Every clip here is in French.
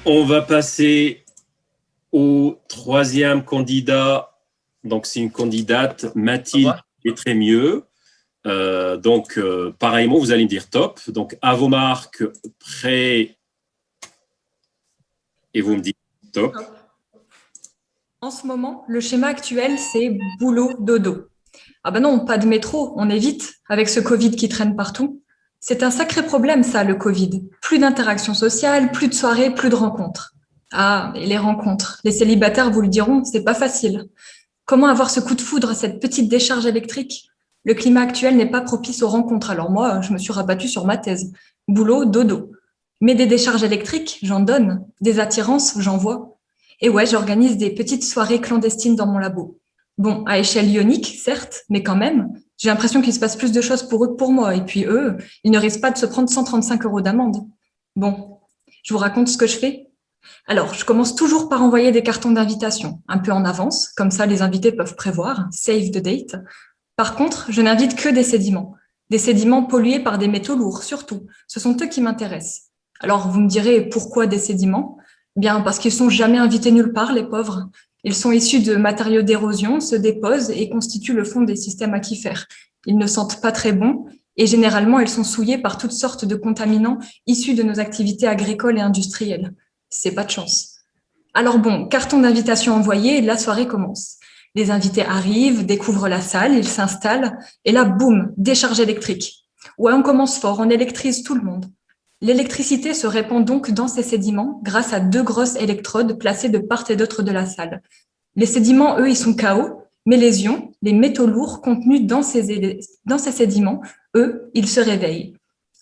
On va passer au troisième candidat. Donc, c'est une candidate, Mathilde Trémieux. Pareillement, vous allez me dire top. Donc, à vos marques, prêts, et vous me dites top. En ce moment, le schéma actuel, c'est boulot-dodo. Ah ben non, pas de métro, on évite avec ce Covid qui traîne partout. C'est un sacré problème, ça, le Covid. Plus d'interactions sociales, plus de soirées, plus de rencontres. Ah, et les rencontres. Les célibataires vous le diront, c'est pas facile. Comment avoir ce coup de foudre, cette petite décharge électrique? Le climat actuel n'est pas propice aux rencontres, alors moi, je me suis rabattue sur ma thèse. Boulot, dodo. Mais des décharges électriques, j'en donne. Des attirances, j'en vois. Et ouais, j'organise des petites soirées clandestines dans mon labo. Bon, à échelle ionique, certes, mais quand même, j'ai l'impression qu'il se passe plus de choses pour eux que pour moi. Et puis eux, ils ne risquent pas de se prendre 135 € d'amende. Bon, je vous raconte ce que je fais. Alors, je commence toujours par envoyer des cartons d'invitation, un peu en avance, comme ça les invités peuvent prévoir, save the date. Par contre, je n'invite que des sédiments pollués par des métaux lourds, surtout. Ce sont eux qui m'intéressent. Alors, vous me direz, pourquoi des sédiments? Bien, parce qu'ils ne sont jamais invités nulle part, les pauvres. Ils sont issus de matériaux d'érosion, se déposent et constituent le fond des systèmes aquifères. Ils ne sentent pas très bon et généralement, ils sont souillés par toutes sortes de contaminants issus de nos activités agricoles et industrielles. C'est pas de chance. Alors bon, carton d'invitation envoyé, la soirée commence. Les invités arrivent, découvrent la salle, ils s'installent, et là, boum, décharge électrique. Ouais, on commence fort, on électrise tout le monde. L'électricité se répand donc dans ces sédiments grâce à 2 grosses électrodes placées de part et d'autre de la salle. Les sédiments, eux, ils sont KO, mais les ions, les métaux lourds contenus dans ces sédiments, eux, ils se réveillent.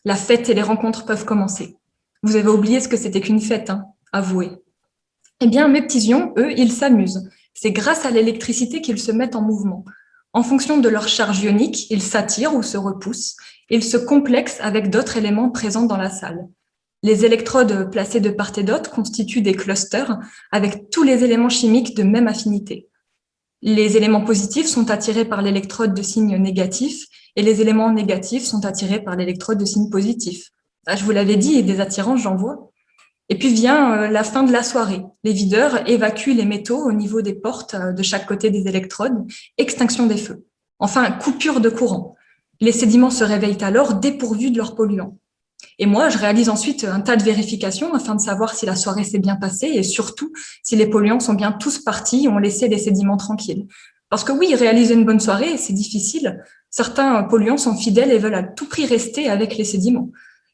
La fête et les rencontres peuvent commencer. Vous avez oublié ce que c'était qu'une fête, hein, avouez. Eh bien, mes petits ions, eux, ils s'amusent. C'est grâce à l'électricité qu'ils se mettent en mouvement. En fonction de leur charge ionique, ils s'attirent ou se repoussent. Ils se complexent avec d'autres éléments présents dans la salle. Les électrodes placées de part et d'autre constituent des clusters avec tous les éléments chimiques de même affinité. Les éléments positifs sont attirés par l'électrode de signe négatif et les éléments négatifs sont attirés par l'électrode de signe positif. Ah, je vous l'avais dit, des attirances, j'en vois. Et puis vient la fin de la soirée. Les videurs évacuent les métaux au niveau des portes de chaque côté des électrodes, extinction des feux. Enfin, coupure de courant. Les sédiments se réveillent alors dépourvus de leurs polluants. Et moi, je réalise ensuite un tas de vérifications afin de savoir si la soirée s'est bien passée et surtout si les polluants sont bien tous partis et ont laissé les sédiments tranquilles. Parce que oui, réaliser une bonne soirée, c'est difficile. Certains polluants sont fidèles et veulent à tout prix rester avec les sédiments.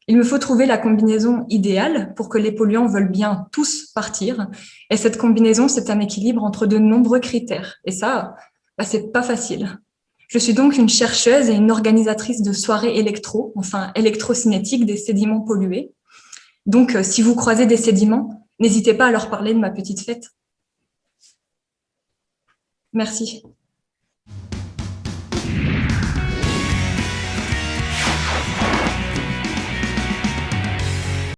Il me faut trouver la combinaison idéale pour que les polluants veulent bien tous partir. Et cette combinaison, c'est un équilibre entre de nombreux critères. Et ça, c'est pas facile. Je suis donc une chercheuse et une organisatrice de soirées électro, enfin électrocinétiques des sédiments pollués. Donc, si vous croisez des sédiments, n'hésitez pas à leur parler de ma petite fête. Merci.